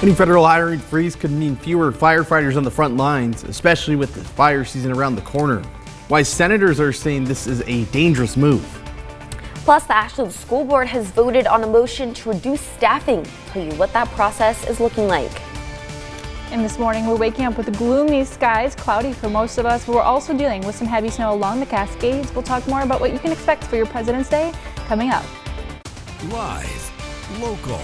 Any federal hiring freeze could mean fewer firefighters on the front lines, especially with the fire season around the corner. Why senators are saying this is a dangerous move. Plus, the Ashland School Board has voted on a motion to reduce staffing. Tell you what that process is looking like. And this morning, we're waking up with gloomy skies, cloudy for most of us, but we're also dealing with some heavy snow along the Cascades. We'll talk more about what you can expect for your President's Day coming up. Live, local,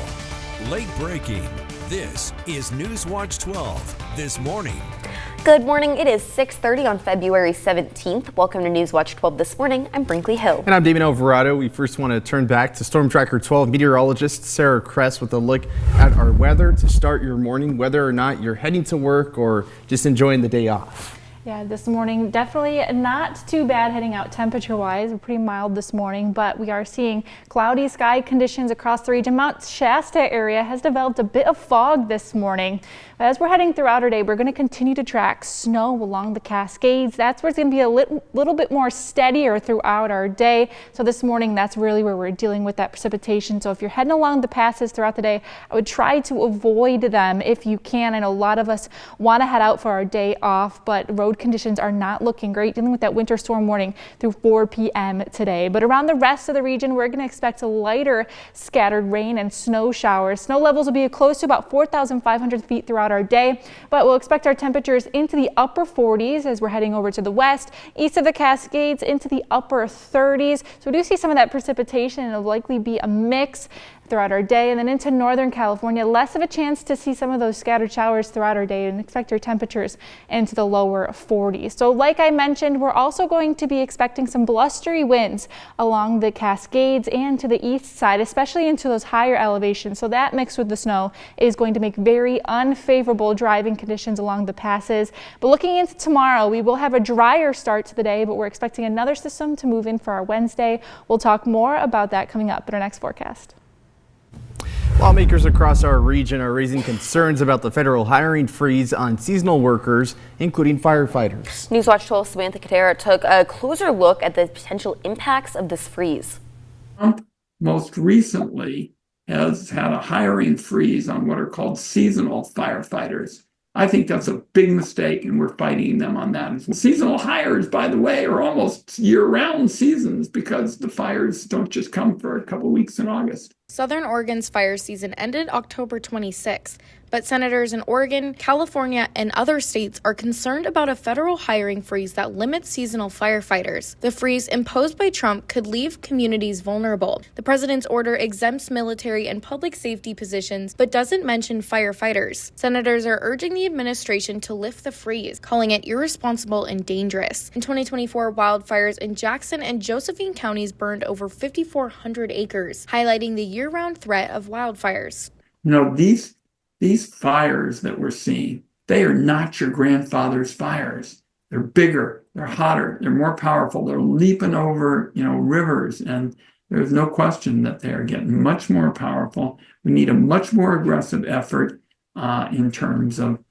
late breaking. This is NewsWatch 12 this morning. Good morning. It is 6:30 on February 17th. Welcome to NewsWatch 12 this morning. I'm Brinkley Hill. And I'm Damon Alvarado. We first want to turn back to Storm Tracker 12 meteorologist Sarah Kress with a look at our weather to start your morning, whether or not you're heading to work or just enjoying the day off. Yeah, this morning definitely not too bad heading out temperature-wise. We're pretty mild this morning, but we are seeing cloudy sky conditions across the region. Mount Shasta area has developed a bit of fog this morning. But as we're heading throughout our day, we're going to continue to track snow along the Cascades. That's where it's going to be a little bit more steadier throughout our day. So this morning, that's really where we're dealing with that precipitation. So if you're heading along the passes throughout the day, I would try to avoid them if you can. I know a lot of us want to head out for our day off, but road conditions are not looking great, dealing with that winter storm warning through 4 p.m. today. But around the rest of the region, we're going to expect a lighter scattered rain and snow showers. Snow levels will be close to about 4,500 feet throughout our day, but we'll expect our temperatures into the upper 40s as we're heading over to the west, east of the Cascades into the upper 30s. So we do see some of that precipitation, and it'll likely be a mix throughout our day. And then into Northern California, less of a chance to see some of those scattered showers throughout our day, and expect our temperatures into the lower 40s. So like I mentioned, we're also going to be expecting some blustery winds along the Cascades and to the east side, especially into those higher elevations. So that mixed with the snow is going to make very unfavorable driving conditions along the passes. But looking into tomorrow, we will have a drier start to the day, but we're expecting another system to move in for our Wednesday. We'll talk more about that coming up in our next forecast. Lawmakers across our region are raising concerns about the federal hiring freeze on seasonal workers, including firefighters. NewsWatch 12 Samantha Kadera took a closer look at the potential impacts of this freeze. Trump most recently has had a hiring freeze on what are called seasonal firefighters. I think that's a big mistake, and we're fighting them on that. Seasonal hires, by the way, are almost year-round seasons because the fires don't just come for a couple weeks in August. Southern Oregon's fire season ended October 26th, but senators in Oregon, California, and other states are concerned about a federal hiring freeze that limits seasonal firefighters. The freeze imposed by Trump could leave communities vulnerable. The president's order exempts military and public safety positions, but doesn't mention firefighters. Senators are urging the administration to lift the freeze, calling it irresponsible and dangerous. In 2024, wildfires in Jackson and Josephine counties burned over 5,400 acres, highlighting the year-round threat of wildfires. You know, these fires that we're seeing, they are not your grandfather's fires. They're bigger, they're hotter, they're more powerful, they're leaping over, rivers, and there's no question that they are getting much more powerful. We need a much more aggressive effort in terms of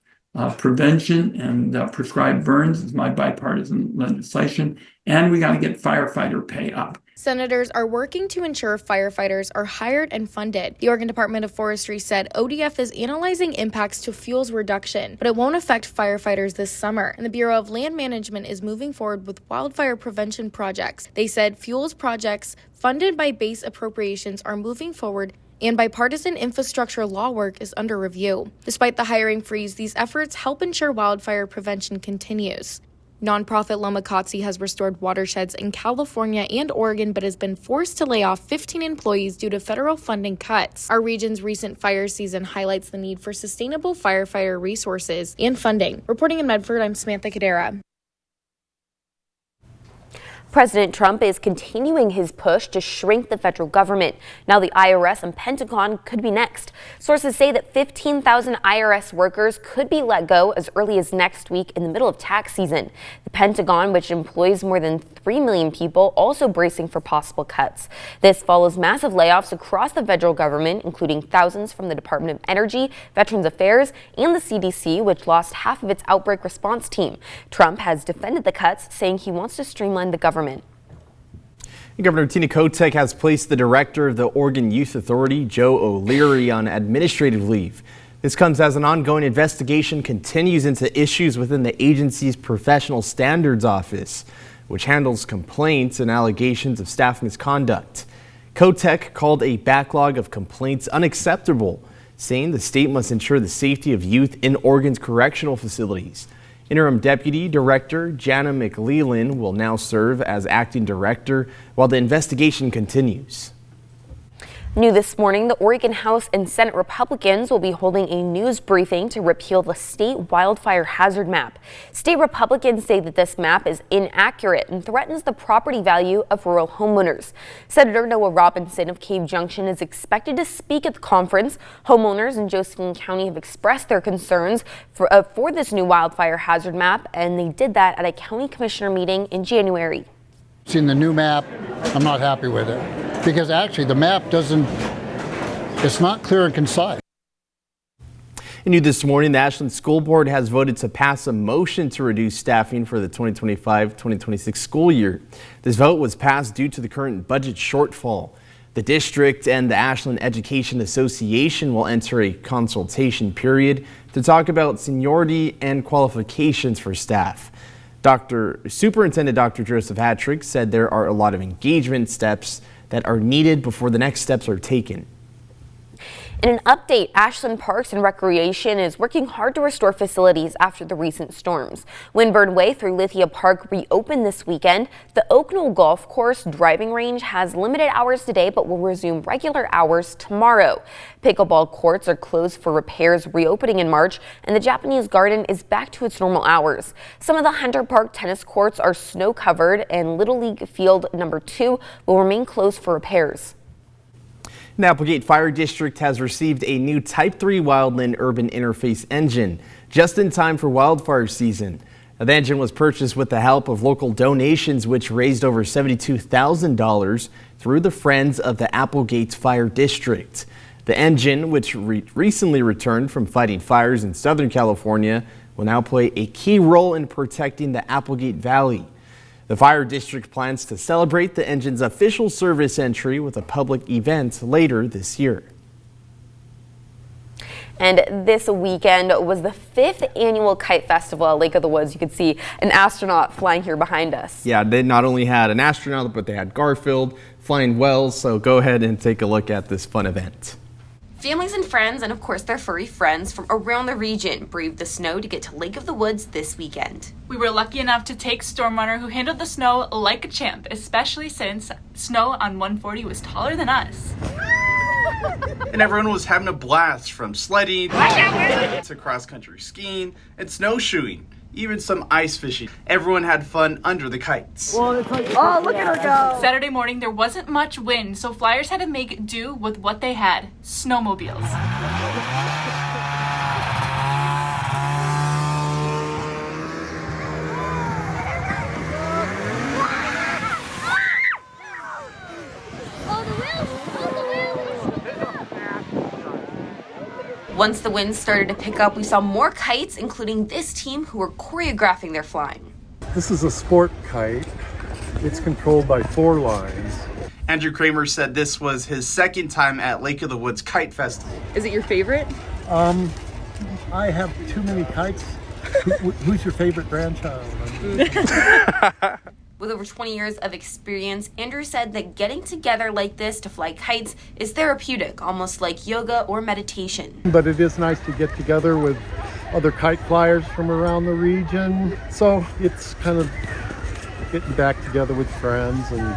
prevention and prescribed burns is my bipartisan legislation, and we got to get firefighter pay up. Senators are working to ensure firefighters are hired and funded. The Oregon Department of Forestry said ODF is analyzing impacts to fuels reduction, but it won't affect firefighters this summer. And the Bureau of Land Management is moving forward with wildfire prevention projects. They said fuels projects funded by base appropriations are moving forward, and bipartisan infrastructure law work is under review. Despite the hiring freeze, these efforts help ensure wildfire prevention continues. Nonprofit Lomakatsi has restored watersheds in California and Oregon, but has been forced to lay off 15 employees due to federal funding cuts. Our region's recent fire season highlights the need for sustainable firefighter resources and funding. Reporting in Medford, I'm Samantha Kadera. President Trump is continuing his push to shrink the federal government. Now the IRS and Pentagon could be next. Sources say that 15,000 IRS workers could be let go as early as next week in the middle of tax season. The Pentagon, which employs more than 3 million people, also bracing for possible cuts. This follows massive layoffs across the federal government, including thousands from the Department of Energy, Veterans Affairs, and the CDC, which lost half of its outbreak response team. Trump has defended the cuts, saying he wants to streamline the government. Governor Tina Kotek has placed the director of the Oregon Youth Authority, Joe O'Leary, on administrative leave. This comes as an ongoing investigation continues into issues within the agency's Professional Standards Office, which handles complaints and allegations of staff misconduct. COTEC called a backlog of complaints unacceptable, saying the state must ensure the safety of youth in Oregon's correctional facilities. Interim Deputy Director Jana McLeland will now serve as acting director while the investigation continues. New this morning, the Oregon House and Senate Republicans will be holding a news briefing to repeal the state wildfire hazard map. State Republicans say that this map is inaccurate and threatens the property value of rural homeowners. Senator Noah Robinson of Cave Junction is expected to speak at the conference. Homeowners in Josephine County have expressed their concerns for this new wildfire hazard map, and they did that at a county commissioner meeting in January. Seeing the new map, I'm not happy with it because actually the map it's not clear and concise. New this morning, the Ashland School Board has voted to pass a motion to reduce staffing for the 2025-2026 school year. This vote was passed due to the current budget shortfall. The district and the Ashland Education Association will enter a consultation period to talk about seniority and qualifications for staff. Superintendent Dr. Joseph Hattrick said there are a lot of engagement steps that are needed before the next steps are taken. In an update, Ashland Parks and Recreation is working hard to restore facilities after the recent storms. Windbird Way through Lithia Park reopened this weekend. The Oak Knoll Golf Course driving range has limited hours today but will resume regular hours tomorrow. Pickleball courts are closed for repairs reopening in March, and the Japanese Garden is back to its normal hours. Some of the Hunter Park tennis courts are snow covered, and Little League Field number 2 will remain closed for repairs. The Applegate Fire District has received a new Type 3 Wildland Urban Interface engine just in time for wildfire season. Now, the engine was purchased with the help of local donations, which raised over $72,000 through the Friends of the Applegate Fire District. The engine, which recently returned from fighting fires in Southern California, will now play a key role in protecting the Applegate Valley. The fire district plans to celebrate the engine's official service entry with a public event later this year. And this weekend was the 5th annual Kite Festival at Lake of the Woods. You can see an astronaut flying here behind us. Yeah, they not only had an astronaut, but they had Garfield flying wells. So go ahead and take a look at this fun event. Families and friends, and of course their furry friends from around the region, braved the snow to get to Lake of the Woods this weekend. We were lucky enough to take Stormrunner, who handled the snow like a champ, especially since snow on 140 was taller than us. And everyone was having a blast, from sledding to cross-country skiing and snowshoeing, even some ice fishing. Everyone had fun under the kites. Oh, look at her go! Saturday morning, there wasn't much wind, so flyers had to make do with what they had: snowmobiles. Once the winds started to pick up, we saw more kites, including this team who were choreographing their flying. This is a sport kite. It's controlled by 4 lines. Andrew Kramer said this was his second time at Lake of the Woods Kite Festival. Is it your favorite? I have too many kites. Who's your favorite grandchild? With over 20 years of experience, Andrew said that getting together like this to fly kites is therapeutic, almost like yoga or meditation. But it is nice to get together with other kite flyers from around the region. So it's kind of getting back together with friends, and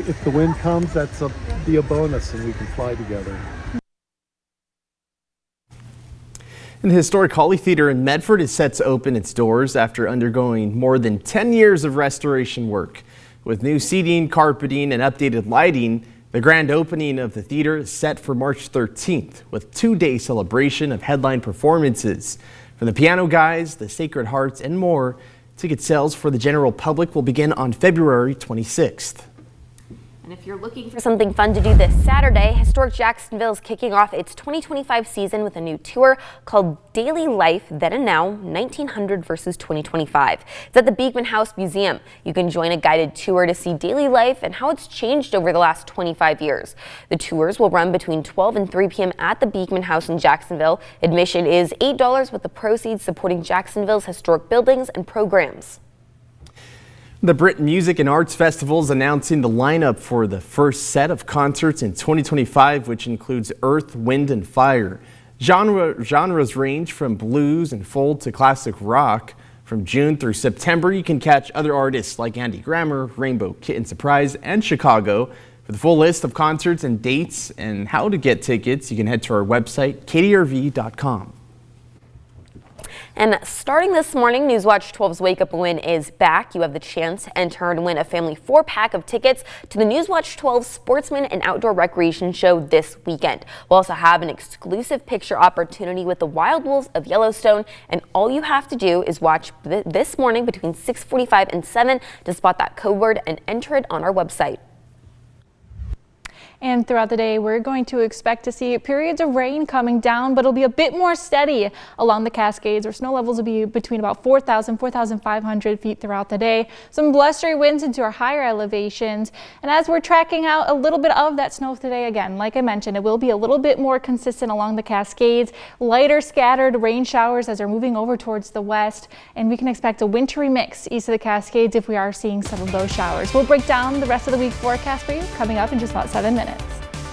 if the wind comes, that'll be a bonus and we can fly together. And the historic Holly Theater in Medford is set to open its doors after undergoing more than 10 years of restoration work. With new seating, carpeting, and updated lighting, the grand opening of the theater is set for March 13th with 2-day celebration of headline performances from the Piano Guys, the Sacred Hearts, and more. Ticket sales for the general public will begin on February 26th. And if you're looking for something fun to do this Saturday, Historic Jacksonville is kicking off its 2025 season with a new tour called Daily Life Then and Now 1900 versus 2025. It's at the Beekman House Museum. You can join a guided tour to see daily life and how it's changed over the last 25 years. The tours will run between 12 and 3 p.m. at the Beekman House in Jacksonville. Admission is $8 with the proceeds supporting Jacksonville's historic buildings and programs. The Brit Music and Arts Festival is announcing the lineup for the first set of concerts in 2025, which includes Earth, Wind, and Fire. Genres range from blues and folk to classic rock. From June through September, you can catch other artists like Andy Grammer, Rainbow Kitten Surprise, and Chicago. For the full list of concerts and dates and how to get tickets, you can head to our website, ktrv.com. And starting this morning, NewsWatch 12's Wake Up Win is back. You have the chance to enter and win a family 4-pack of tickets to the NewsWatch 12 Sportsman and Outdoor Recreation Show this weekend. We'll also have an exclusive picture opportunity with the Wild Wolves of Yellowstone, and all you have to do is watch this morning between 6:45 and 7 to spot that code word and enter it on our website. And throughout the day, we're going to expect to see periods of rain coming down, but it'll be a bit more steady along the Cascades, where snow levels will be between about 4,000, 4,500 feet throughout the day. Some blustery winds into our higher elevations. And as we're tracking out a little bit of that snow today, again, like I mentioned, it will be a little bit more consistent along the Cascades, lighter scattered rain showers as they're moving over towards the west. And we can expect a wintry mix east of the Cascades if we are seeing some of those showers. We'll break down the rest of the week forecast for you coming up in just about 7 minutes.